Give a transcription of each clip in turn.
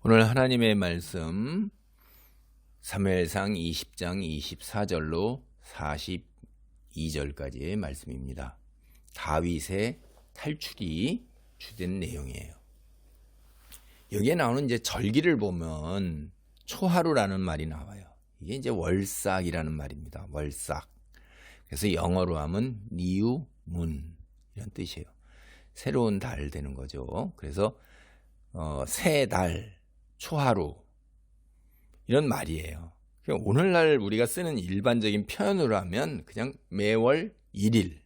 오늘 하나님의 말씀 사무엘상 20장 24절로 42절까지의 말씀입니다. 다윗의 탈출이 주된 내용이에요. 여기에 나오는 이제 절기를 보면 초하루라는 말이 나와요. 이게 이제 월삭이라는 말입니다. 월삭. 그래서 영어로 하면 new moon 이런 뜻이에요. 새로운 달 되는 거죠. 그래서 새 달, 초하루 이런 말이에요. 오늘날 우리가 쓰는 일반적인 표현으로 하면 그냥 매월 1일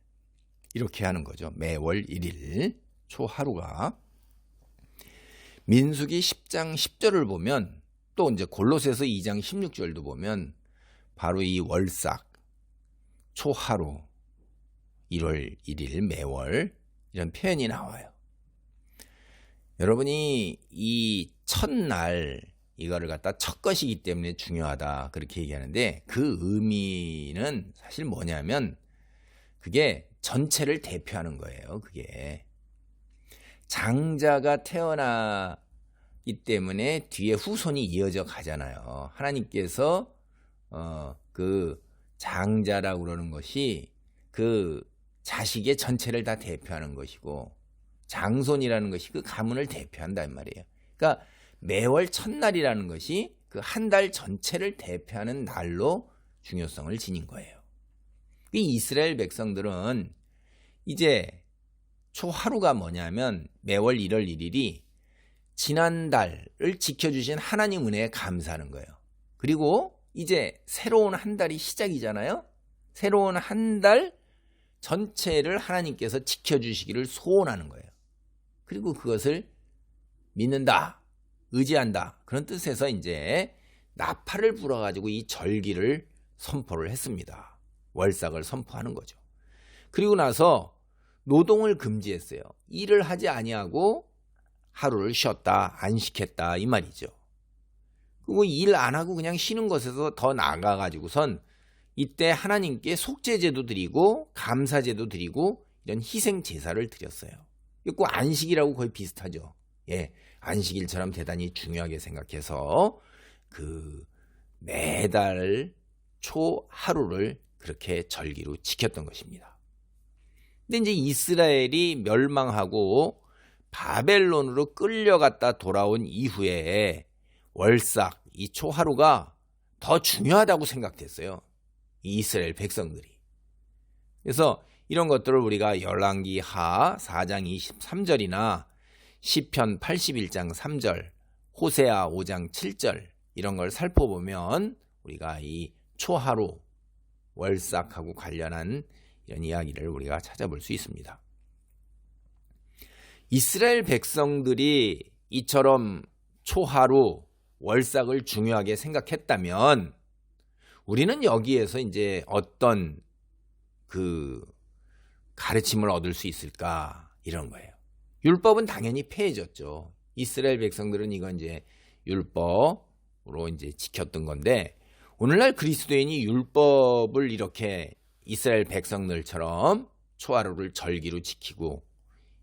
이렇게 하는 거죠. 매월 1일 초하루가. 민수기 10장 10절을 보면 또 이제 골로새서 2장 16절도 보면 바로 이 월삭, 초하루, 1월 1일 매월 이런 표현이 나와요. 여러분이 이 첫날 이거를 갖다 첫 것이기 때문에 중요하다 그렇게 얘기하는데 그 의미는 사실 뭐냐면 그게 전체를 대표하는 거예요. 그게 장자가 태어나기 때문에 뒤에 후손이 이어져 가잖아요. 하나님께서 그 장자라고 그러는 것이 그 자식의 전체를 다 대표하는 것이고 장손이라는 것이 그 가문을 대표한단 말이에요. 그러니까 매월 첫날이라는 것이 그 한 달 전체를 대표하는 날로 중요성을 지닌 거예요. 이 이스라엘 백성들은 이제 초하루가 뭐냐면 매월 1월 1일이 지난달을 지켜주신 하나님 은혜에 감사하는 거예요. 그리고 이제 새로운 한 달이 시작이잖아요. 새로운 한 달 전체를 하나님께서 지켜주시기를 소원하는 거예요. 그리고 그것을 믿는다, 의지한다 그런 뜻에서 이제 나팔을 불어가지고 이 절기를 선포를 했습니다. 월삭을 선포하는 거죠. 그리고 나서 노동을 금지했어요. 일을 하지 아니하고 하루를 쉬었다, 안식했다 이 말이죠. 그리고 일 안 하고 그냥 쉬는 것에서 더 나아가가지고선 이때 하나님께 속죄제도 드리고 감사제도 드리고 이런 희생 제사를 드렸어요. 꼭 안식이라고 거의 비슷하죠. 예, 안식일처럼 대단히 중요하게 생각해서 그 매달 초 하루를 그렇게 절기로 지켰던 것입니다. 근데 이제 이스라엘이 멸망하고 바벨론으로 끌려갔다 돌아온 이후에 월삭, 이 초하루가 더 중요하다고 생각됐어요. 이스라엘 백성들이. 그래서 이런 것들을 우리가 열왕기 하 4장 23절이나 시편 81장 3절, 호세아 5장 7절 이런 걸 살펴보면 우리가 이 초하루, 월삭하고 관련한 이런 이야기를 우리가 찾아볼 수 있습니다. 이스라엘 백성들이 이처럼 초하루, 월삭을 중요하게 생각했다면 우리는 여기에서 이제 어떤 그 가르침을 얻을 수 있을까 이런 거예요. 율법은 당연히 폐해졌죠. 이스라엘 백성들은 이건 이제 율법으로 이제 지켰던 건데 오늘날 그리스도인이 율법을 이렇게 이스라엘 백성들처럼 초하루를 절기로 지키고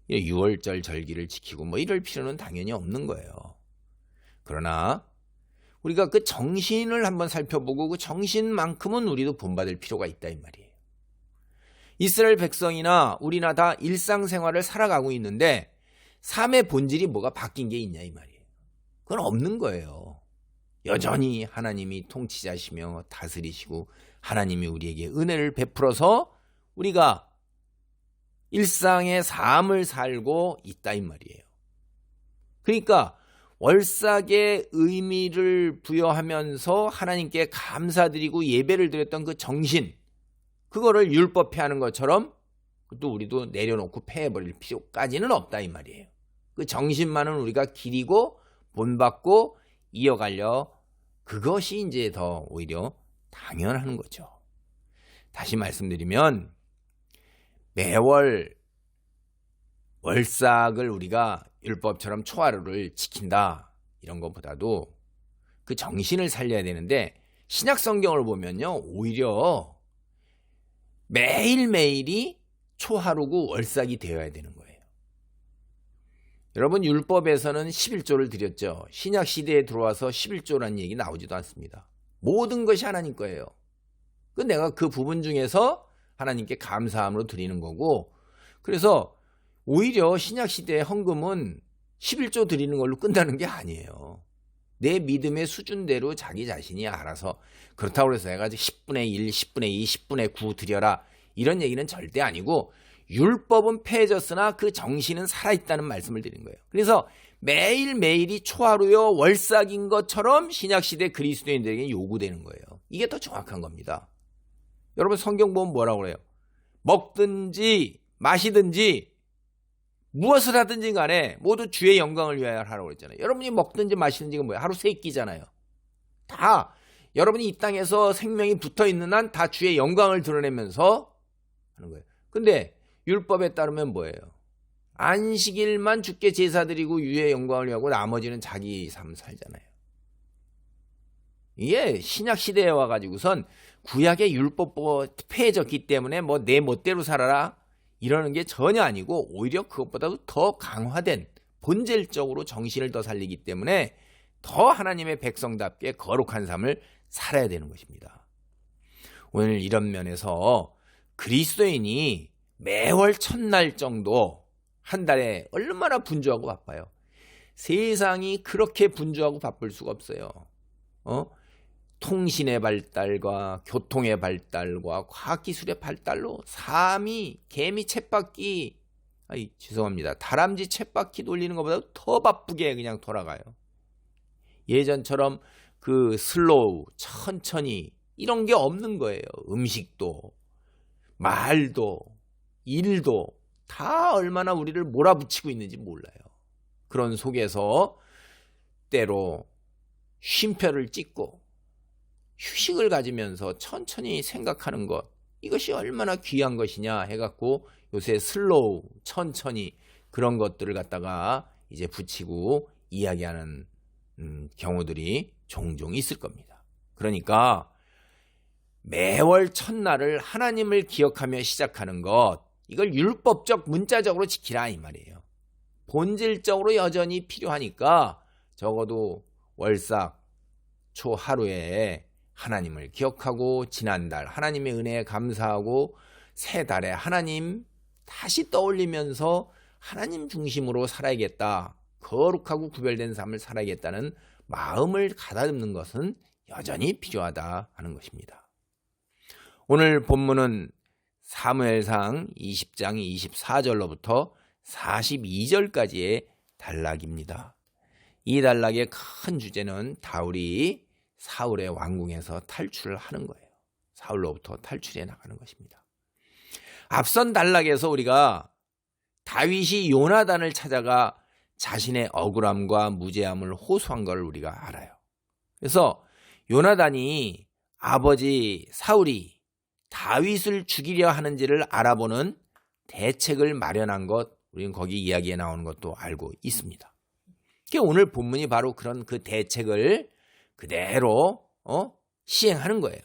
유월절 절기를 지키고 뭐 이럴 필요는 당연히 없는 거예요. 그러나 우리가 그 정신을 한번 살펴보고 그 정신만큼은 우리도 본받을 필요가 있다 이 말이에요. 이스라엘 백성이나 우리나 다 일상생활을 살아가고 있는데 삶의 본질이 뭐가 바뀐 게 있냐 이 말이에요. 그건 없는 거예요. 여전히 하나님이 통치자시며 다스리시고 하나님이 우리에게 은혜를 베풀어서 우리가 일상의 삶을 살고 있다 이 말이에요. 그러니까 월삭의 의미를 부여하면서 하나님께 감사드리고 예배를 드렸던 그 정신, 그거를 율법 폐하는 것처럼 또 우리도 내려놓고 폐해버릴 필요까지는 없다 이 말이에요. 그 정신만은 우리가 기리고 본받고 이어가려 그것이 이제 더 오히려 당연한 거죠. 다시 말씀드리면 매월 월삭을 우리가 율법처럼 초하루를 지킨다 이런 것보다도 그 정신을 살려야 되는데 신약 성경을 보면요 오히려 매일매일이 초하루고 월삭이 되어야 되는 거예요. 여러분 율법에서는 11조를 드렸죠. 신약 시대에 들어와서 11조라는 얘기 나오지도 않습니다. 모든 것이 하나님 거예요. 내가 그 부분 중에서 하나님께 감사함으로 드리는 거고, 그래서 오히려 신약 시대의 헌금은 11조 드리는 걸로 끝나는 게 아니에요. 내 믿음의 수준대로 자기 자신이 알아서, 그렇다고 해서 내가 10분의 1, 10분의 2, 10분의 9 드려라 이런 얘기는 절대 아니고, 율법은 폐해졌으나 그 정신은 살아있다는 말씀을 드린 거예요. 그래서 매일매일이 초하루요 월삭인 것처럼 신약시대 그리스도인들에게 요구되는 거예요. 이게 더 정확한 겁니다. 여러분 성경 보면 뭐라고 그래요? 먹든지 마시든지 무엇을 하든지 간에 모두 주의 영광을 위하여 하라고 그랬잖아요. 여러분이 먹든지 마시든지가 뭐예요? 하루 세 끼잖아요. 다 여러분이 이 땅에서 생명이 붙어있는 한 다 주의 영광을 드러내면서 하는 거예요. 근데 율법에 따르면 뭐예요? 안식일만 주께 제사드리고 유의 영광을 위하고 나머지는 자기 삶 살잖아요. 이게 신약 시대에 와가지고선 구약의 율법보다 폐해졌기 때문에 뭐 내 멋대로 살아라 이러는 게 전혀 아니고, 오히려 그것보다도 더 강화된 본질적으로 정신을 더 살리기 때문에 더 하나님의 백성답게 거룩한 삶을 살아야 되는 것입니다. 오늘 이런 면에서 그리스도인이 매월 첫날 정도 한 달에 얼마나 분주하고 바빠요. 세상이 그렇게 분주하고 바쁠 수가 없어요. 통신의 발달과 교통의 발달과 과학기술의 발달로 삶이 개미 쳇바퀴, 죄송합니다, 다람쥐 쳇바퀴 돌리는 것보다 더 바쁘게 그냥 돌아가요. 예전처럼 그 슬로우, 천천히 이런 게 없는 거예요. 음식도 말도 일도 다 얼마나 우리를 몰아붙이고 있는지 몰라요. 그런 속에서 때로 쉼표를 찍고 휴식을 가지면서 천천히 생각하는 것, 이것이 얼마나 귀한 것이냐 해갖고 요새 슬로우, 천천히 그런 것들을 갖다가 이제 붙이고 이야기하는 경우들이 종종 있을 겁니다. 그러니까 매월 첫날을 하나님을 기억하며 시작하는 것, 이걸 율법적 문자적으로 지키라 이 말이에요. 본질적으로 여전히 필요하니까 적어도 월삭 초 하루에 하나님을 기억하고, 지난달 하나님의 은혜에 감사하고, 새 달에 하나님 다시 떠올리면서 하나님 중심으로 살아야겠다, 거룩하고 구별된 삶을 살아야겠다는 마음을 가다듬는 것은 여전히 필요하다 하는 것입니다. 오늘 본문은 사무엘상 20장 24절로부터 42절까지의 단락입니다. 이 단락의 큰 주제는 다윗이 사울의 왕궁에서 탈출을 하는 거예요. 사울로부터 탈출해 나가는 것입니다. 앞선 단락에서 우리가 다윗이 요나단을 찾아가 자신의 억울함과 무죄함을 호소한 것을 우리가 알아요. 그래서 요나단이 아버지 사울이 다윗을 죽이려 하는지를 알아보는 대책을 마련한 것, 우리는 거기 이야기에 나오는 것도 알고 있습니다. 오늘 본문이 바로 그런 그 대책을 그대로 시행하는 거예요.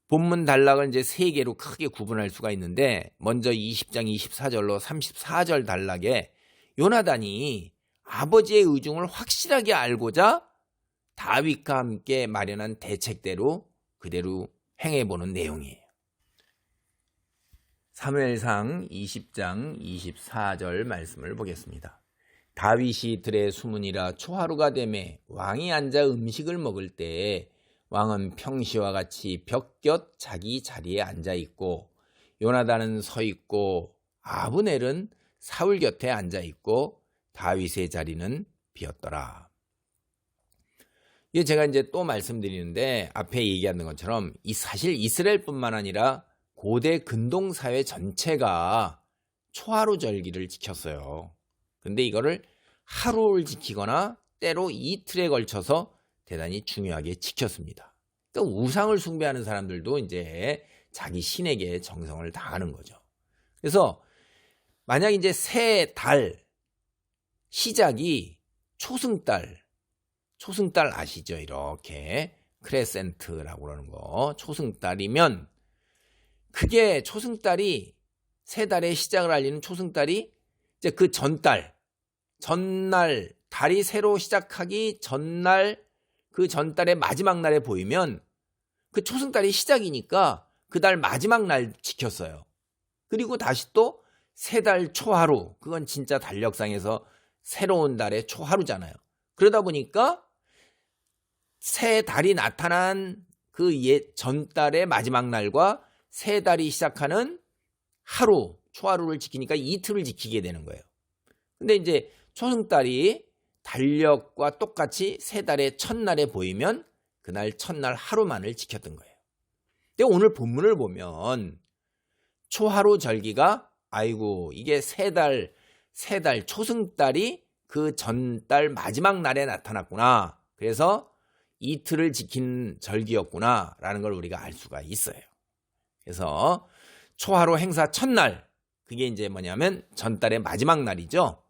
본문 단락을 이제 세 개로 크게 구분할 수가 있는데, 먼저 20장 24절로 34절 단락에 요나단이 아버지의 의중을 확실하게 알고자 다윗과 함께 마련한 대책대로 그대로 행해보는 내용이에요. 사무엘상 20장 24절 말씀을 보겠습니다. 다윗이 들의 수문이라 초하루가 되매 왕이 앉아 음식을 먹을 때에 왕은 평시와 같이 벽곁 자기 자리에 앉아 있고, 요나단은 서 있고, 아브넬은 사울 곁에 앉아 있고, 다윗의 자리는 비었더라. 이게 제가 이제 또 말씀드리는데, 앞에 얘기하는 것처럼 사실 이스라엘뿐만 아니라 고대 근동사회 전체가 초하루 절기를 지켰어요. 근데 이거를 하루를 지키거나 때로 이틀에 걸쳐서 대단히 중요하게 지켰습니다. 그러니까 우상을 숭배하는 사람들도 이제 자기 신에게 정성을 다하는 거죠. 그래서 만약 이제 새 달 시작이 초승달 아시죠? 이렇게 크레센트라고 그러는 거, 초승달이면 그게 초승달이 새 달의 시작을 알리는 초승달이 이제 그 전달 달이 새로 시작하기 전날 그 전달의 마지막 날에 보이면 그 초승달이 시작이니까 그 달 마지막 날 지켰어요. 그리고 다시 또 세 달 초하루, 그건 진짜 달력상에서 새로운 달의 초하루잖아요. 그러다 보니까 새 달이 나타난 그 전달의 마지막 날과 새 달이 시작하는 하루, 초하루를 지키니까 이틀을 지키게 되는 거예요. 근데 이제 초승달이 달력과 똑같이 새 달의 첫날에 보이면 그날 첫날 하루만을 지켰던 거예요. 근데 오늘 본문을 보면 초하루 절기가 아이고 이게 세 달 초승달이 그 전달 마지막 날에 나타났구나. 그래서 이틀을 지킨 절기였구나 라는 걸 우리가 알 수가 있어요. 그래서 초하루 행사 첫날, 그게 이제 뭐냐면 전달의 마지막 날이죠.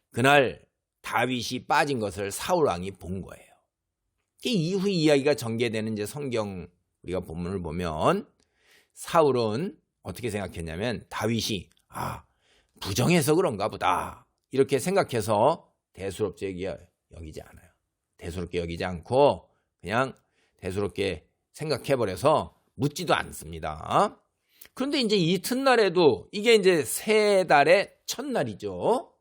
그날 다윗이 빠진 것을 사울 왕이 본 거예요. 이후 이야기가 전개되는 이제 성경 우리가 본문을 보면 사울은 어떻게 생각했냐면 다윗이 부정해서 그런가 보다 이렇게 생각해서 대수롭게 여기지 않아요. 대수롭게 여기지 않고 그냥 대수롭게 생각해버려서 묻지도 않습니다. 그런데 이제 이튿날에도 이게 이제 새 달의 첫날이죠.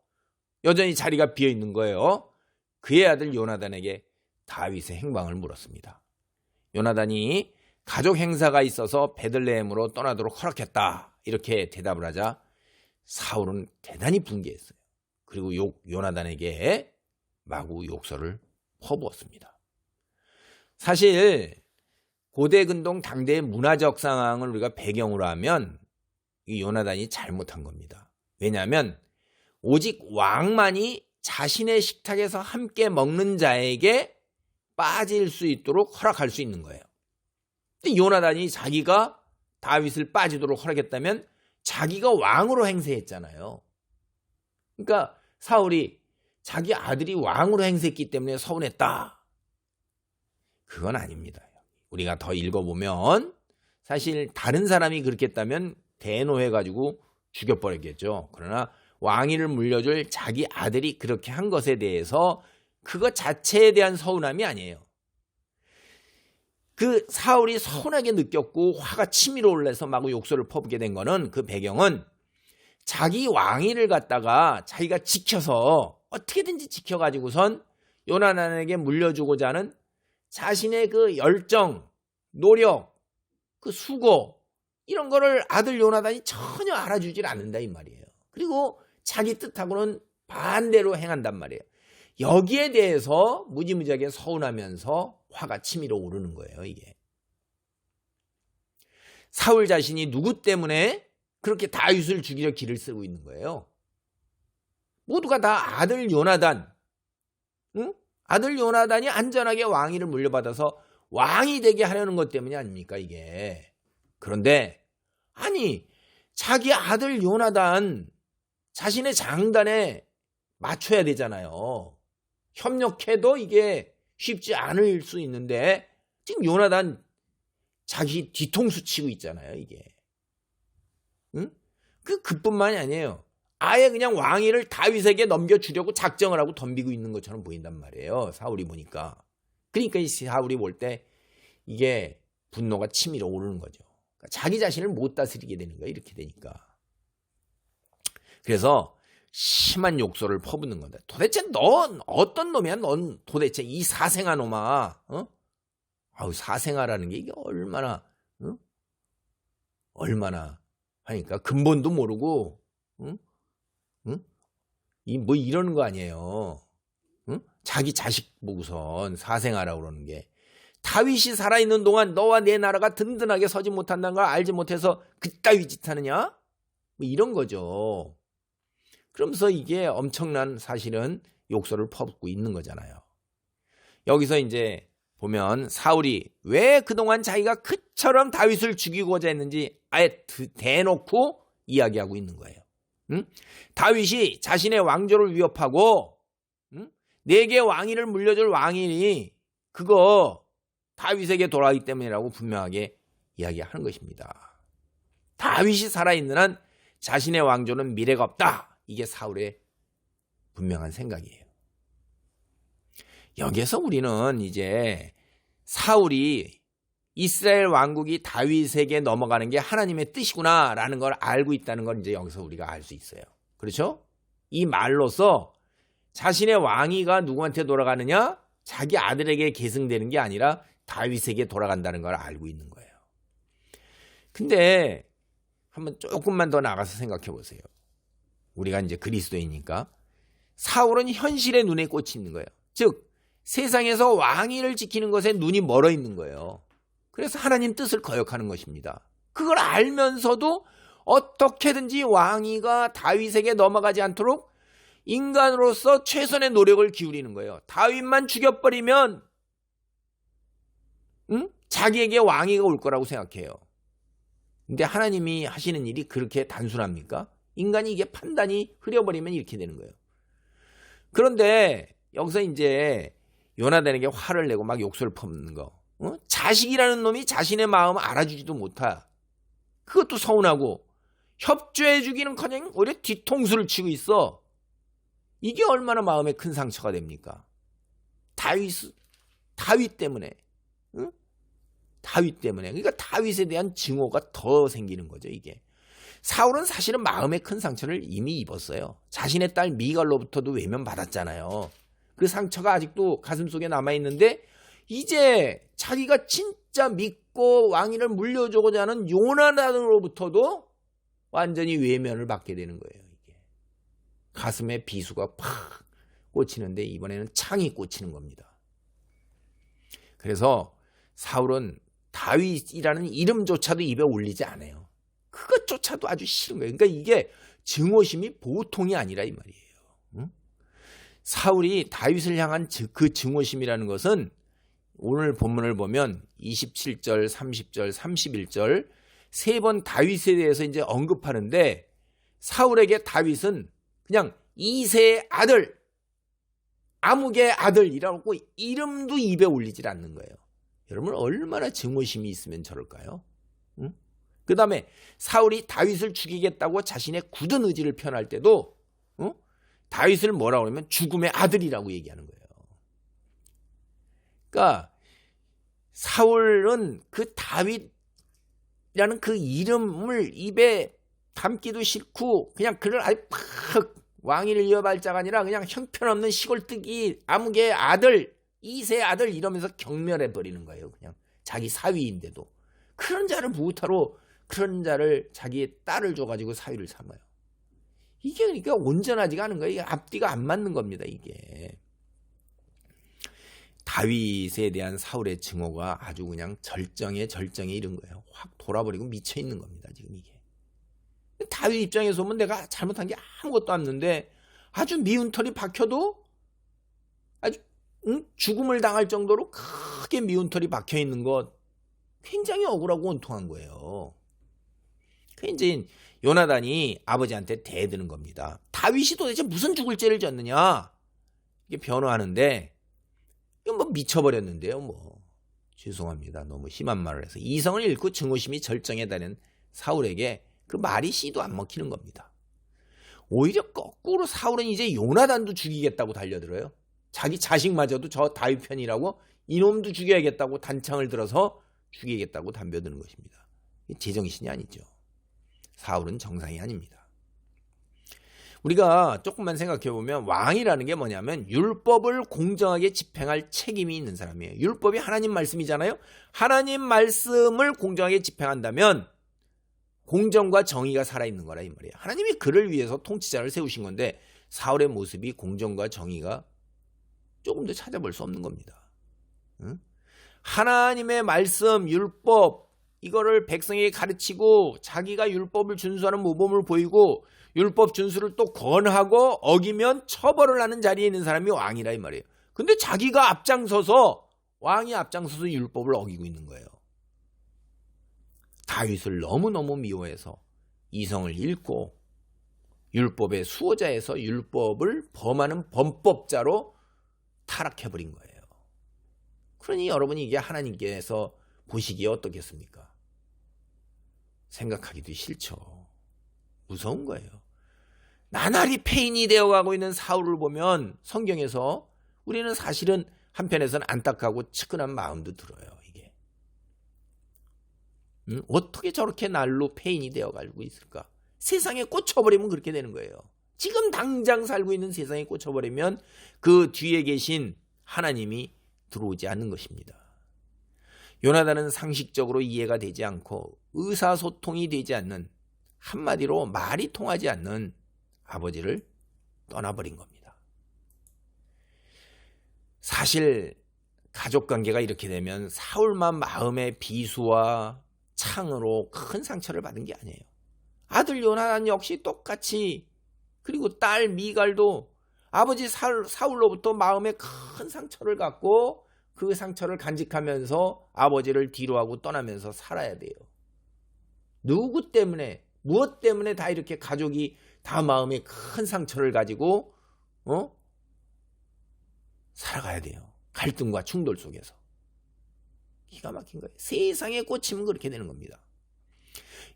여전히 자리가 비어 있는 거예요. 그의 아들 요나단에게 다윗의 행방을 물었습니다. 요나단이 가족 행사가 있어서 베들레헴으로 떠나도록 허락했다. 이렇게 대답을 하자 사울은 대단히 분개했어요. 그리고 요나단에게 마구 욕설을 퍼부었습니다. 사실 고대 근동 당대의 문화적 상황을 우리가 배경으로 하면 이 요나단이 잘못한 겁니다. 왜냐하면 오직 왕만이 자신의 식탁에서 함께 먹는 자에게 빠질 수 있도록 허락할 수 있는 거예요. 근데 요나단이 자기가 다윗을 빠지도록 허락했다면 자기가 왕으로 행세했잖아요. 그러니까 사울이 자기 아들이 왕으로 행세했기 때문에 서운했다. 그건 아닙니다. 우리가 더 읽어보면 사실 다른 사람이 그렇게 했다면 대노해가지고 죽여버렸겠죠. 그러나 왕위를 물려줄 자기 아들이 그렇게 한 것에 대해서 그것 자체에 대한 서운함이 아니에요. 그 사울이 서운하게 느꼈고 화가 치밀어 올라서 마구 욕설을 퍼붓게 된 거는 그 배경은 자기 왕위를 갖다가 자기가 지켜서 어떻게든지 지켜가지고선 요나단에게 물려주고자 하는 자신의 그 열정, 노력, 그 수고 이런 거를 아들 요나단이 전혀 알아주질 않는다 이 말이에요. 그리고 자기 뜻하고는 반대로 행한단 말이에요. 여기에 대해서 무지무지하게 서운하면서 화가 치밀어 오르는 거예요. 이게 사울 자신이 누구 때문에 그렇게 다윗을 죽이려 길을 쓰고 있는 거예요. 모두가 다 아들 요나단, 응? 아들 요나단이 안전하게 왕위를 물려받아서 왕이 되게 하려는 것 때문이 아닙니까 이게. 그런데 아니 자기 아들 요나단 자신의 장단에 맞춰야 되잖아요. 협력해도 이게 쉽지 않을 수 있는데 지금 요나단 자기 뒤통수 치고 있잖아요 이게. 응? 그뿐만이 아니에요. 아예 그냥 왕위를 다윗에게 넘겨주려고 작정을 하고 덤비고 있는 것처럼 보인단 말이에요. 사울이 보니까. 그러니까 이 사울이 볼 때 이게 분노가 치밀어 오르는 거죠. 그러니까 자기 자신을 못 다스리게 되는 거예요. 이렇게 되니까. 그래서 심한 욕설을 퍼붓는 건데 도대체 넌 어떤 놈이야? 넌 도대체 이 사생아 놈아. 사생아라는 게 이게 얼마나 얼마나 하니까 근본도 모르고 뭐 이러는 거 아니에요. 자기 자식 보고선 사생아라고 그러는 게 다윗이 살아있는 동안 너와 내 나라가 든든하게 서지 못한다는 걸 알지 못해서 그따위 짓 하느냐? 뭐 이런 거죠. 그러면서 이게 엄청난 사실은 욕설을 퍼붓고 있는 거잖아요. 여기서 이제 보면 사울이 왜 그동안 자기가 그처럼 다윗을 죽이고자 했는지 아예 대놓고 이야기하고 있는 거예요. 다윗이 자신의 왕조를 위협하고 내게 왕위를 물려줄 왕인이 그거 다윗에게 돌아가기 때문이라고 분명하게 이야기하는 것입니다. 다윗이 살아있는 한 자신의 왕조는 미래가 없다. 이게 사울의 분명한 생각이에요. 여기에서 우리는 이제 사울이 이스라엘 왕국이 다윗에게 넘어가는 게 하나님의 뜻이구나라는 걸 알고 있다는 걸 이제 여기서 우리가 알 수 있어요. 그렇죠? 이 말로서 자신의 왕위가 누구한테 돌아가느냐? 자기 아들에게 계승되는 게 아니라 다윗에게 돌아간다는 걸 알고 있는 거예요. 근데 한번 조금만 더 나가서 생각해 보세요. 우리가 이제 그리스도이니까 사울은 현실의 눈에 꽂혀 있는 거예요. 즉 세상에서 왕위를 지키는 것에 눈이 멀어 있는 거예요. 그래서 하나님 뜻을 거역하는 것입니다. 그걸 알면서도 어떻게든지 왕위가 다윗에게 넘어가지 않도록 인간으로서 최선의 노력을 기울이는 거예요. 다윗만 죽여버리면 자기에게 왕위가 올 거라고 생각해요. 근데 하나님이 하시는 일이 그렇게 단순합니까? 인간이 이게 판단이 흐려버리면 이렇게 되는 거예요. 그런데 여기서 이제 요나단에게 화를 내고 막 욕설을 퍼붓는 거. 자식이라는 놈이 자신의 마음을 알아주지도 못하. 그것도 서운하고 협조해 주기는커녕 오히려 뒤통수를 치고 있어. 이게 얼마나 마음에 큰 상처가 됩니까? 다윗 때문에. 다윗 때문에. 그러니까 다윗에 대한 증오가 더 생기는 거죠, 이게. 사울은 사실은 마음에 큰 상처를 이미 입었어요. 자신의 딸 미갈로부터도 외면받았잖아요. 그 상처가 아직도 가슴속에 남아있는데 이제 자기가 진짜 믿고 왕위를 물려주고자 하는 요나단으로부터도 완전히 외면을 받게 되는 거예요. 이게. 가슴에 비수가 팍 꽂히는데 이번에는 창이 꽂히는 겁니다. 그래서 사울은 다윗이라는 이름조차도 입에 올리지 않아요. 그것조차도 아주 싫은 거예요. 그러니까 이게 증오심이 보통이 아니라 이 말이에요. 응? 사울이 다윗을 향한 그 증오심이라는 것은 오늘 본문을 보면 27절, 30절, 31절 세 번 다윗에 대해서 이제 언급하는데 사울에게 다윗은 그냥 이새의 아들, 아묵의 아들이라고 이름도 입에 올리질 않는 거예요. 여러분 얼마나 증오심이 있으면 저럴까요? 응? 그 다음에 사울이 다윗을 죽이겠다고 자신의 굳은 의지를 표현할 때도 다윗을 뭐라고 하면 죽음의 아들이라고 얘기하는 거예요. 그러니까 사울은 그 다윗이라는 그 이름을 입에 담기도 싫고 그냥 그를 아예 팍 왕위를 이어갈 자가 아니라 그냥 형편없는 시골뜨기 아무개 아들 이세 아들 이러면서 경멸해버리는 거예요. 그냥 자기 사위인데도. 그런 자를 무타로 그런 자를 자기의 딸을 줘가지고 사위를 삼아요. 이게 그러니까 온전하지가 않은 거예요. 이게 앞뒤가 안 맞는 겁니다. 이게. 다윗에 대한 사울의 증오가 아주 그냥 절정에 이른 거예요. 확 돌아버리고 미쳐있는 겁니다. 지금 이게. 다윗 입장에서 보면 내가 잘못한 게 아무것도 없는데 아주 미운 털이 박혀도 아주 죽음을 당할 정도로 크게 미운 털이 박혀있는 것 굉장히 억울하고 원통한 거예요. 그 이제 요나단이 아버지한테 대드는 겁니다. 다윗이 도대체 무슨 죽을 죄를 졌느냐? 이게 변호하는데 이건 뭐 미쳐버렸는데요. 뭐 죄송합니다. 너무 심한 말을 해서 이성을 잃고 증오심이 절정에 달한 사울에게 그 말이 씨도 안 먹히는 겁니다. 오히려 거꾸로 사울은 이제 요나단도 죽이겠다고 달려들어요. 자기 자식마저도 저 다윗 편이라고 이놈도 죽여야겠다고 단창을 들어서 죽이겠다고 덤벼드는 것입니다. 제정신이 아니죠. 사울은 정상이 아닙니다. 우리가 조금만 생각해보면 왕이라는 게 뭐냐면 율법을 공정하게 집행할 책임이 있는 사람이에요. 율법이 하나님 말씀이잖아요. 하나님 말씀을 공정하게 집행한다면 공정과 정의가 살아있는 거라 이 말이에요. 하나님이 그를 위해서 통치자를 세우신 건데 사울의 모습이 공정과 정의가 조금 더 찾아볼 수 없는 겁니다. 응? 하나님의 말씀, 율법 이거를 백성에게 가르치고 자기가 율법을 준수하는 모범을 보이고 율법 준수를 또 권하고 어기면 처벌을 하는 자리에 있는 사람이 왕이라 이 말이에요. 근데 자기가 앞장서서 왕이 앞장서서 율법을 어기고 있는 거예요. 다윗을 너무너무 미워해서 이성을 잃고 율법의 수호자에서 율법을 범하는 범법자로 타락해버린 거예요. 그러니 여러분이 이게 하나님께서 보시기에 어떻겠습니까? 생각하기도 싫죠. 무서운 거예요. 나날이 폐인이 되어가고 있는 사울을 보면 성경에서 우리는 사실은 한편에서는 안타깝고 측은한 마음도 들어요. 이게 어떻게 저렇게 날로 폐인이 되어가지고 있을까? 세상에 꽂혀버리면 그렇게 되는 거예요. 지금 당장 살고 있는 세상에 꽂혀버리면 그 뒤에 계신 하나님이 들어오지 않는 것입니다. 요나단은 상식적으로 이해가 되지 않고 의사소통이 되지 않는, 한마디로 말이 통하지 않는 아버지를 떠나버린 겁니다. 사실 가족관계가 이렇게 되면 사울만 마음의 비수와 창으로 큰 상처를 받은 게 아니에요. 아들 요나단 역시 똑같이, 그리고 딸 미갈도 아버지 사울로부터 마음에 큰 상처를 갖고 그 상처를 간직하면서 아버지를 뒤로하고 떠나면서 살아야 돼요. 누구 때문에, 무엇 때문에 다 이렇게 가족이 다 마음에 큰 상처를 가지고 살아가야 돼요. 갈등과 충돌 속에서. 기가 막힌 거예요. 세상에 꽂히면 그렇게 되는 겁니다.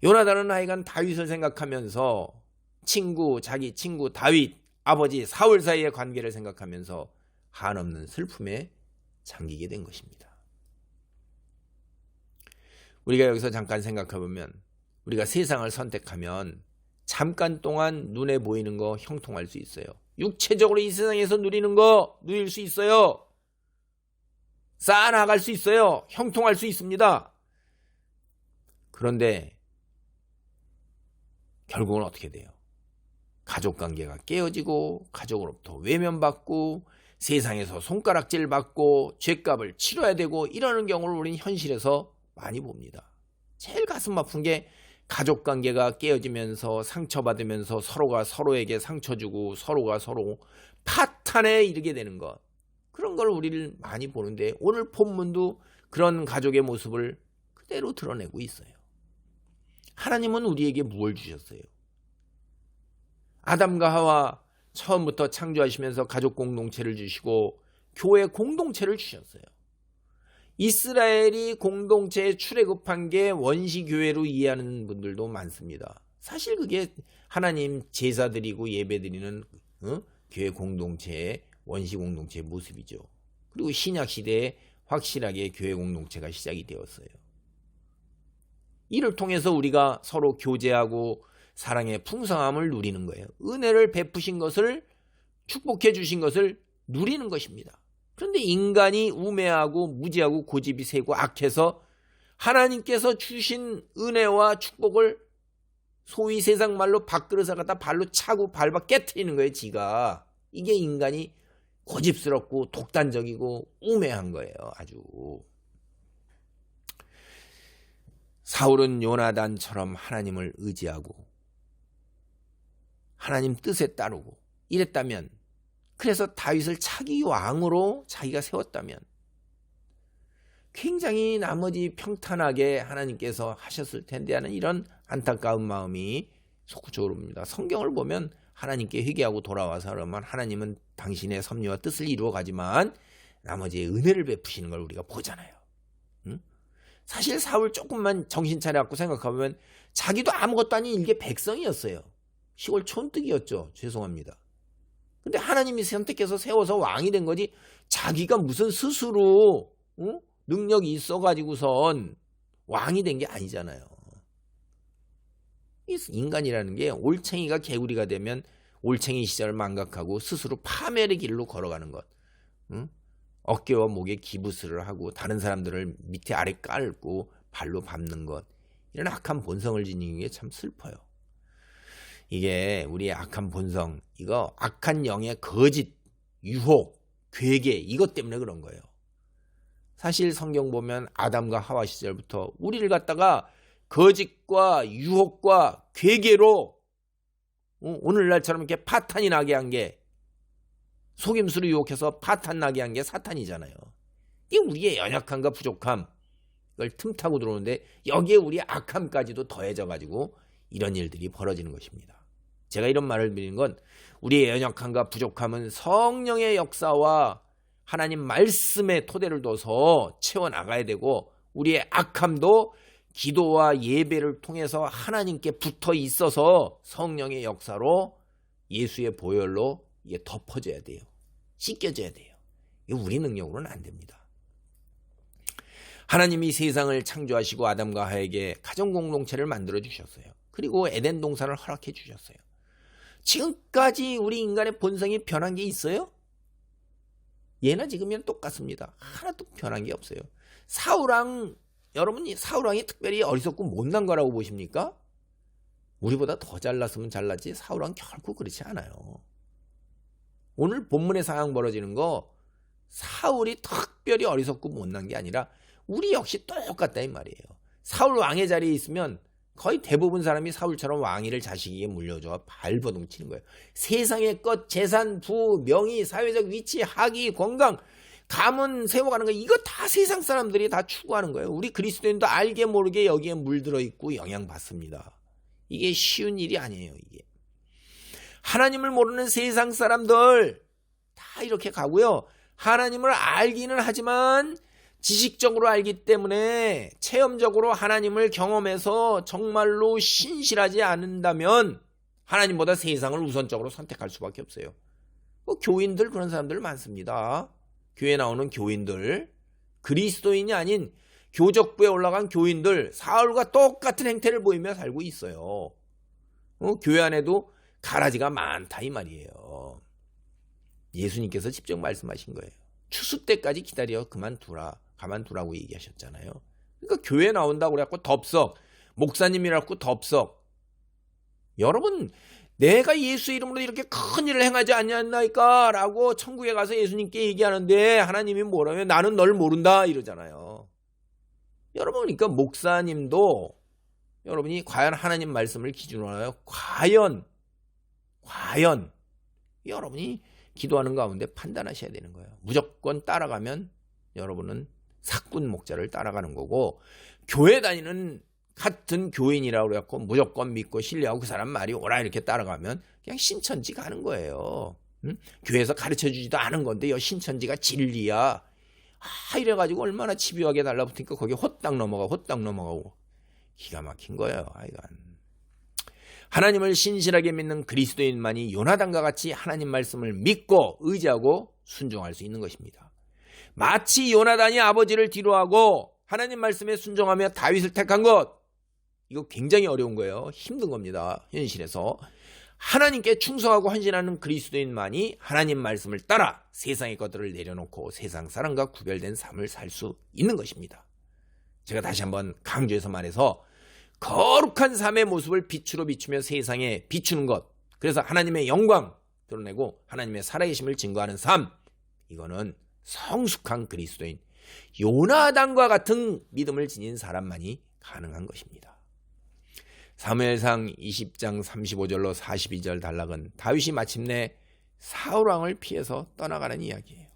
요나단은 하여간 다윗을 생각하면서 자기 친구 다윗, 아버지 사울 사이의 관계를 생각하면서 한없는 슬픔에 잠기게 된 것입니다. 우리가 여기서 잠깐 생각해보면, 우리가 세상을 선택하면 잠깐 동안 눈에 보이는 거 형통할 수 있어요. 육체적으로 이 세상에서 누리는 거 누릴 수 있어요. 쌓아나갈 수 있어요. 형통할 수 있습니다. 그런데 결국은 어떻게 돼요? 가족관계가 깨어지고 가족으로부터 외면받고 세상에서 손가락질 받고 죄값을 치러야 되고 이러는 경우를 우리는 현실에서 많이 봅니다. 제일 가슴 아픈 게 가족관계가 깨어지면서 상처받으면서 서로가 서로에게 상처 주고 서로가 서로 파탄에 이르게 되는 것, 그런 걸 우리를 많이 보는데 오늘 본문도 그런 가족의 모습을 그대로 드러내고 있어요. 하나님은 우리에게 무엇을 주셨어요? 아담과 하와 처음부터 창조하시면서 가족 공동체를 주시고 교회 공동체를 주셨어요. 이스라엘이 공동체에 출애굽한 게 원시교회로 이해하는 분들도 많습니다. 사실 그게 하나님 제사드리고 예배드리는 교회 공동체의 원시 공동체의 모습이죠. 그리고 신약시대에 확실하게 교회 공동체가 시작이 되었어요. 이를 통해서 우리가 서로 교제하고 사랑의 풍성함을 누리는 거예요. 은혜를 베푸신 것을, 축복해 주신 것을 누리는 것입니다. 그런데 인간이 우매하고 무지하고 고집이 세고 악해서 하나님께서 주신 은혜와 축복을 소위 세상 말로 밥그릇을 갖다 발로 차고 밟아 깨트리는 거예요. 지가. 이게 인간이 고집스럽고 독단적이고 우매한 거예요. 아주. 사울은 요나단처럼 하나님을 의지하고 하나님 뜻에 따르고 이랬다면, 그래서 다윗을 차기 왕으로 자기가 세웠다면 굉장히 나머지 평탄하게 하나님께서 하셨을 텐데 하는 이런 안타까운 마음이 솟구쳐 오릅니다. 성경을 보면 하나님께 회개하고 돌아와서 그러면 하나님은 당신의 섭리와 뜻을 이루어 가지만 나머지의 은혜를 베푸시는 걸 우리가 보잖아요. 사실 사울 조금만 정신 차려갖고 생각하면 자기도 아무것도 아닌 일개 백성이었어요. 시골 촌뜨기였죠. 죄송합니다. 근데 하나님이 선택해서 세워서 왕이 된 거지, 자기가 무슨 스스로 능력이 있어가지고선 왕이 된 게 아니잖아요. 인간이라는 게 올챙이가 개구리가 되면 올챙이 시절을 망각하고 스스로 파멸의 길로 걸어가는 것, 어깨와 목에 기부스를 하고 다른 사람들을 밑에 아래 깔고 발로 밟는 것, 이런 악한 본성을 지니는 게 참 슬퍼요. 이게 우리의 악한 본성, 이거 악한 영의 거짓, 유혹, 괴계, 이것 때문에 그런 거예요. 사실 성경 보면 아담과 하와 시절부터 우리를 갖다가 거짓과 유혹과 괴계로 오늘날처럼 이렇게 파탄이 나게 한 게, 속임수로 유혹해서 파탄 나게 한 게 사탄이잖아요. 이게 우리의 연약함과 부족함, 이걸 틈타고 들어오는데 여기에 우리의 악함까지도 더해져가지고 이런 일들이 벌어지는 것입니다. 제가 이런 말을 드리는 건, 우리의 연약함과 부족함은 성령의 역사와 하나님 말씀의 토대를 둬서 채워나가야 되고, 우리의 악함도 기도와 예배를 통해서 하나님께 붙어 있어서 성령의 역사로 예수의 보혈로 이게 덮어져야 돼요. 씻겨져야 돼요. 이거 우리 능력으로는 안 됩니다. 하나님이 세상을 창조하시고 아담과 하에게 가정 공동체를 만들어 주셨어요. 그리고 에덴 동산을 허락해 주셨어요. 지금까지 우리 인간의 본성이 변한 게 있어요? 예나 지금이랑 똑같습니다. 하나도 변한 게 없어요. 여러분이 사울왕이 특별히 어리석고 못난 거라고 보십니까? 우리보다 더 잘났으면 잘났지 사울왕 결코 그렇지 않아요. 오늘 본문의 상황 벌어지는 거 사울이 특별히 어리석고 못난 게 아니라 우리 역시 똑같다 이 말이에요. 사울 왕의 자리에 있으면 거의 대부분 사람이 사울처럼 왕위를 자식에게 물려줘 발버둥 치는 거예요. 세상의 것, 재산, 부, 명예, 사회적 위치, 학위, 건강, 가문 세워가는 거 이거 다 세상 사람들이 다 추구하는 거예요. 우리 그리스도인도 알게 모르게 여기에 물들어 있고 영향받습니다. 이게 쉬운 일이 아니에요. 이게 하나님을 모르는 세상 사람들 다 이렇게 가고요. 하나님을 알기는 하지만 지식적으로 알기 때문에 체험적으로 하나님을 경험해서 정말로 신실하지 않는다면 하나님보다 세상을 우선적으로 선택할 수밖에 없어요. 교인들 그런 사람들 많습니다. 교회 나오는 교인들, 그리스도인이 아닌 교적부에 올라간 교인들 사울과 똑같은 행태를 보이며 살고 있어요. 교회 안에도 가라지가 많다 이 말이에요. 예수님께서 직접 말씀하신 거예요. 추수 때까지 기다려 가만두라고 얘기하셨잖아요. 그러니까 교회 나온다고 그래갖고 덥석, 목사님이라고 덥석. 여러분 내가 예수 이름으로 이렇게 큰 일을 행하지 않냐니까 라고 천국에 가서 예수님께 얘기하는데 하나님이 뭐라면 나는 널 모른다 이러잖아요. 여러분 그러니까 목사님도 여러분이 과연 하나님 말씀을 기준으로 하여 과연 여러분이 기도하는 가운데 판단하셔야 되는 거예요. 무조건 따라가면 여러분은 사꾼 목자를 따라가는 거고 교회 다니는 같은 교인이라고 그래갖고 무조건 믿고 신뢰하고 그 사람 말이 오라 이렇게 따라가면 그냥 신천지 가는 거예요. 응? 교회에서 가르쳐주지도 않은 건데 신천지가 진리야. 이래가지고 얼마나 집요하게 달라붙으니까 거기 호딱 넘어가고 기가 막힌 거예요. 하나님을 신실하게 믿는 그리스도인만이 요나단과 같이 하나님 말씀을 믿고 의지하고 순종할 수 있는 것입니다. 마치 요나단이 아버지를 뒤로하고 하나님 말씀에 순종하며 다윗을 택한 것, 이거 굉장히 어려운 거예요. 힘든 겁니다. 현실에서. 하나님께 충성하고 헌신하는 그리스도인만이 하나님 말씀을 따라 세상의 것들을 내려놓고 세상 사람과 구별된 삶을 살 수 있는 것입니다. 제가 다시 한번 강조해서 말해서 거룩한 삶의 모습을 빛으로 비추며 세상에 비추는 것, 그래서 하나님의 영광 드러내고 하나님의 살아계심을 증거하는 삶, 이거는 성숙한 그리스도인 요나단과 같은 믿음을 지닌 사람만이 가능한 것입니다. 사무엘상 20장 35절로 42절 단락은 다윗이 마침내 사울왕을 피해서 떠나가는 이야기예요.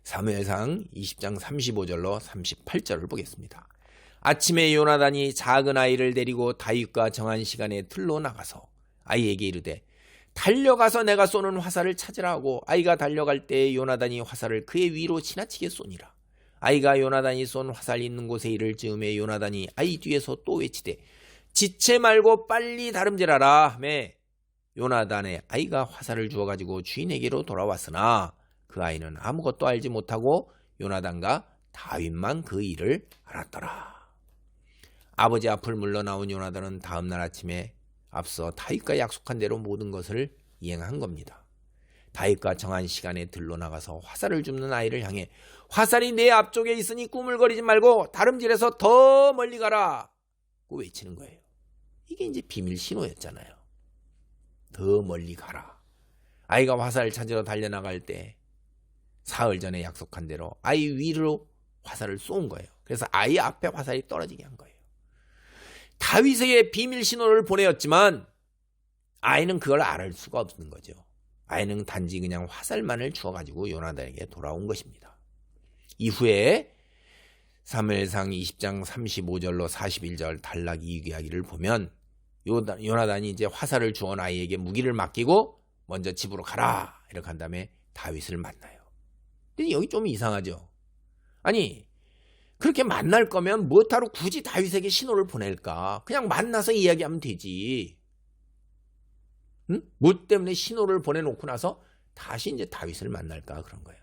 사무엘상 20장 35절로 38절을 보겠습니다. 아침에 요나단이 작은 아이를 데리고 다윗과 정한 시간에 들로 나가서 아이에게 이르되 달려가서 내가 쏘는 화살을 찾으라 하고 아이가 달려갈 때에 요나단이 화살을 그의 위로 지나치게 쏘니라. 아이가 요나단이 쏜 화살 있는 곳에 이를 즈음에 요나단이 아이 뒤에서 또 외치되 지체 말고 빨리 다름질하라 하며 요나단의 아이가 화살을 주어가지고 주인에게로 돌아왔으나 그 아이는 아무것도 알지 못하고 요나단과 다윗만 그 일을 알았더라. 아버지 앞을 물러나온 요나단은 다음날 아침에 앞서 다윗과 약속한 대로 모든 것을 이행한 겁니다. 다윗과 정한 시간에 들로 나가서 화살을 줍는 아이를 향해 화살이 내 앞쪽에 있으니 꾸물거리지 말고 다름질해서 더 멀리 가라 고 외치는 거예요. 이게 이제 비밀 신호였잖아요. 더 멀리 가라. 아이가 화살을 찾으러 달려나갈 때 사흘 전에 약속한 대로 아이 위로 화살을 쏜 거예요. 그래서 아이 앞에 화살이 떨어지게 한 거예요. 다윗에게 비밀 신호를 보내었지만 아이는 그걸 알 수가 없는 거죠. 아이는 단지 그냥 화살만을 주어가지고 요나단에게 돌아온 것입니다. 이후에 사무엘상 20장 35절로 41절 단락 이야기를 보면 요나단이 이제 화살을 주온 아이에게 무기를 맡기고 먼저 집으로 가라 이렇게 한 다음에 다윗을 만나요. 근데 여기 좀 이상하죠. 아니 그렇게 만날 거면 뭐하러 굳이 다윗에게 신호를 보낼까? 그냥 만나서 이야기하면 되지. 응? 뭐 때문에 신호를 보내놓고 나서 다시 이제 다윗을 만날까 그런 거예요.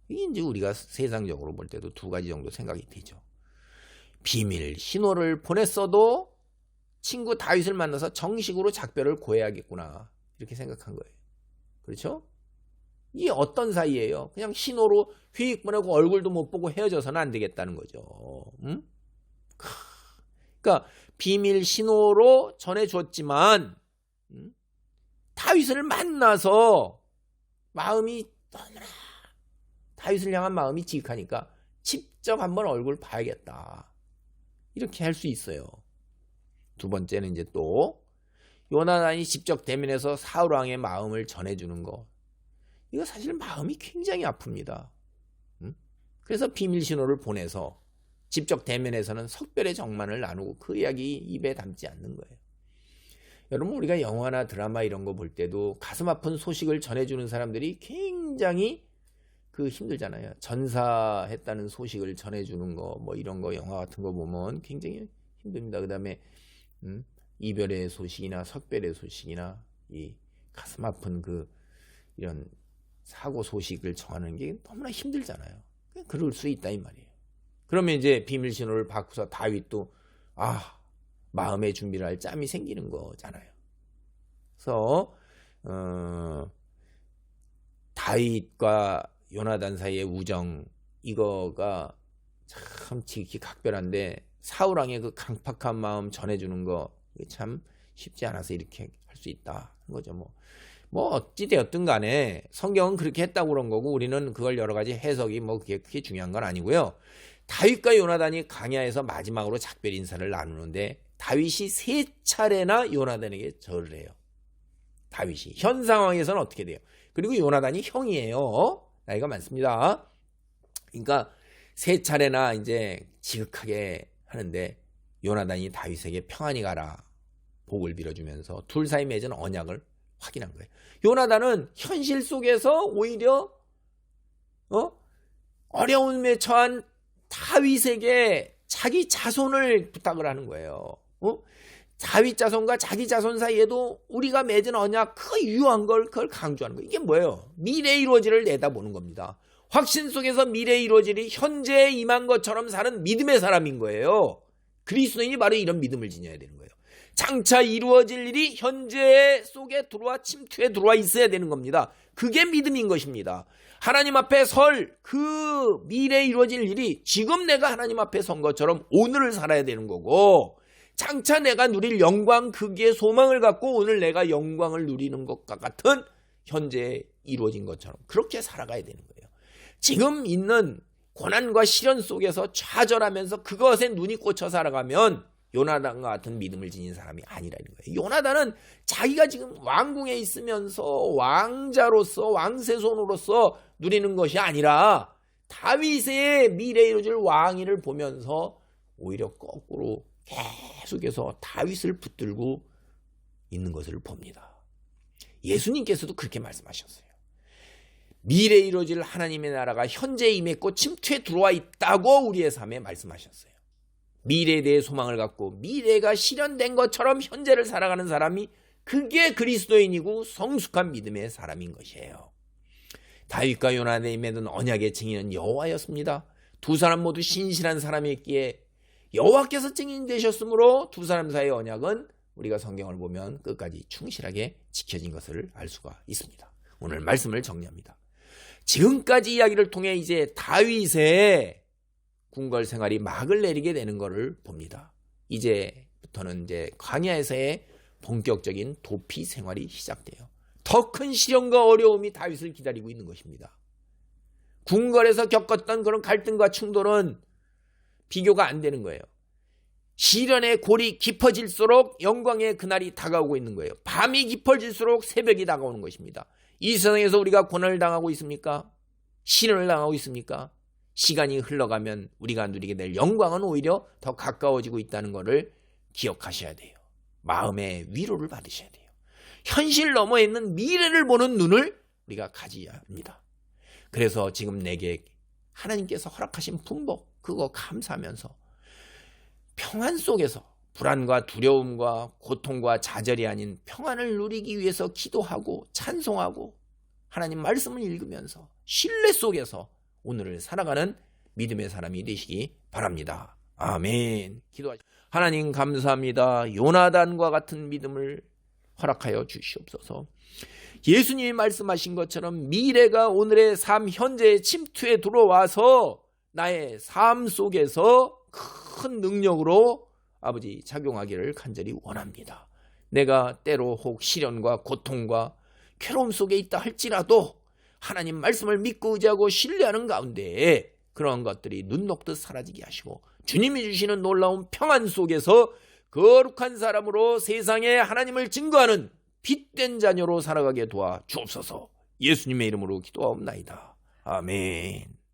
이게 이제 우리가 세상적으로 볼 때도 두 가지 정도 생각이 되죠. 비밀 신호를 보냈어도 친구 다윗을 만나서 정식으로 작별을 고해야겠구나 이렇게 생각한 거예요. 그렇죠? 이게 어떤 사이예요? 그냥 신호로 휙 보내고 얼굴도 못 보고 헤어져서는 안 되겠다는 거죠. 응? 그러니까 비밀 신호로 전해줬지만 다윗을 만나서 마음이 너무나 다윗을 향한 마음이 지극하니까 직접 한번 얼굴 봐야겠다. 이렇게 할 수 있어요. 두 번째는 이제 또 요나단이 직접 대면해서 사울 왕의 마음을 전해주는 거. 이거 사실 마음이 굉장히 아픕니다. 그래서 비밀 신호를 보내서 직접 대면해서는 석별의 정만을 나누고 그 이야기 입에 담지 않는 거예요. 여러분 우리가 영화나 드라마 이런 거 볼 때도 가슴 아픈 소식을 전해주는 사람들이 굉장히 힘들잖아요. 전사했다는 소식을 전해주는 거 뭐 이런 거 영화 같은 거 보면 굉장히 힘듭니다. 그 다음에 이별의 소식이나 석별의 소식이나 이 가슴 아픈 이런 사고 소식을 전하는 게 너무나 힘들잖아요. 그럴 수 있다 이 말이에요. 그러면 이제 비밀 신호를 받고서 다윗도 마음의 준비를 할 짬이 생기는 거잖아요. 그래서 다윗과 요나단 사이의 우정 이거가 참 지극히 각별한데 사울 왕의 그 강팍한 마음 전해주는 거 참 쉽지 않아서 이렇게 할 수 있다 거죠. 뭐 어찌 되었든 간에 성경은 그렇게 했다고 그런 거고 우리는 그걸 여러 가지 해석이 그게 크게 중요한 건 아니고요. 다윗과 요나단이 광야에서 마지막으로 작별 인사를 나누는데 다윗이 3차례나 요나단에게 절을 해요. 다윗이 현 상황에서는 어떻게 돼요? 그리고 요나단이 형이에요. 나이가 많습니다. 그러니까 3차례나 이제 지극하게 하는데 요나단이 다윗에게 평안히 가라 복을 빌어주면서 둘 사이 맺은 언약을 확인한 거예요. 요나단은 현실 속에서 오히려 어려움에 처한 다윗에게 자기 자손을 부탁을 하는 거예요. 다윗 자손과 자기 자손 사이에도 우리가 맺은 언약 그 유효한 걸 그걸 강조하는 거예요. 이게 뭐예요? 미래에 이루어질을 내다보는 겁니다. 확신 속에서 미래에 이루어질이 현재에 임한 것처럼 사는 믿음의 사람인 거예요. 그리스도인이 바로 이런 믿음을 지녀야 되는 거예요. 장차 이루어질 일이 현재 속에 들어와 침투에 들어와 있어야 되는 겁니다. 그게 믿음인 것입니다. 하나님 앞에 설 그 미래에 이루어질 일이 지금 내가 하나님 앞에 선 것처럼 오늘을 살아야 되는 거고 장차 내가 누릴 영광 그기의 소망을 갖고 오늘 내가 영광을 누리는 것과 같은 현재에 이루어진 것처럼 그렇게 살아가야 되는 거예요. 지금 있는 고난과 시련 속에서 좌절하면서 그것에 눈이 꽂혀 살아가면 요나단과 같은 믿음을 지닌 사람이 아니라는 거예요. 요나단은 자기가 지금 왕궁에 있으면서 왕자로서 왕세손으로서 누리는 것이 아니라 다윗의 미래에 이루어질 왕위를 보면서 오히려 거꾸로 계속해서 다윗을 붙들고 있는 것을 봅니다. 예수님께서도 그렇게 말씀하셨어요. 미래에 이루어질 하나님의 나라가 현재에 임했고 침투에 들어와 있다고 우리의 삶에 말씀하셨어요. 미래에 대해 소망을 갖고 미래가 실현된 것처럼 현재를 살아가는 사람이 그게 그리스도인이고 성숙한 믿음의 사람인 것이에요. 다윗과 요나단이 맺은 언약의 증인은 여호와였습니다. 두 사람 모두 신실한 사람이었기에 여호와께서 증인 되셨으므로 두 사람 사이의 언약은 우리가 성경을 보면 끝까지 충실하게 지켜진 것을 알 수가 있습니다. 오늘 말씀을 정리합니다. 지금까지 이야기를 통해 이제 다윗의 궁궐 생활이 막을 내리게 되는 것을 봅니다. 이제부터는 이제 광야에서의 본격적인 도피 생활이 시작돼요. 더 큰 시련과 어려움이 다윗을 기다리고 있는 것입니다. 궁궐에서 겪었던 그런 갈등과 충돌은 비교가 안 되는 거예요. 시련의 골이 깊어질수록 영광의 그날이 다가오고 있는 거예요. 밤이 깊어질수록 새벽이 다가오는 것입니다. 이 세상에서 우리가 고난을 당하고 있습니까? 시련을 당하고 있습니까? 시간이 흘러가면 우리가 누리게 될 영광은 오히려 더 가까워지고 있다는 것을 기억하셔야 돼요. 마음의 위로를 받으셔야 돼요. 현실 너머에 있는 미래를 보는 눈을 우리가 가져야 합니다. 그래서 지금 내게 하나님께서 허락하신 풍복 그거 감사하면서 평안 속에서 불안과 두려움과 고통과 좌절이 아닌 평안을 누리기 위해서 기도하고 찬송하고 하나님 말씀을 읽으면서 신뢰 속에서 오늘을 살아가는 믿음의 사람이 되시기 바랍니다. 아멘. 하나님 감사합니다. 요나단과 같은 믿음을 허락하여 주시옵소서. 예수님이 말씀하신 것처럼 미래가 오늘의 삶 현재의 침투에 들어와서 나의 삶 속에서 큰 능력으로 아버지 작용하기를 간절히 원합니다. 내가 때로 혹 시련과 고통과 괴로움 속에 있다 할지라도 하나님 말씀을 믿고 의지하고 신뢰하는 가운데 그러한 것들이 눈 녹듯 사라지게 하시고 주님이 주시는 놀라운 평안 속에서 거룩한 사람으로 세상에 하나님을 증거하는 빛된 자녀로 살아가게 도와 주옵소서. 예수님의 이름으로 기도하옵나이다. 아멘.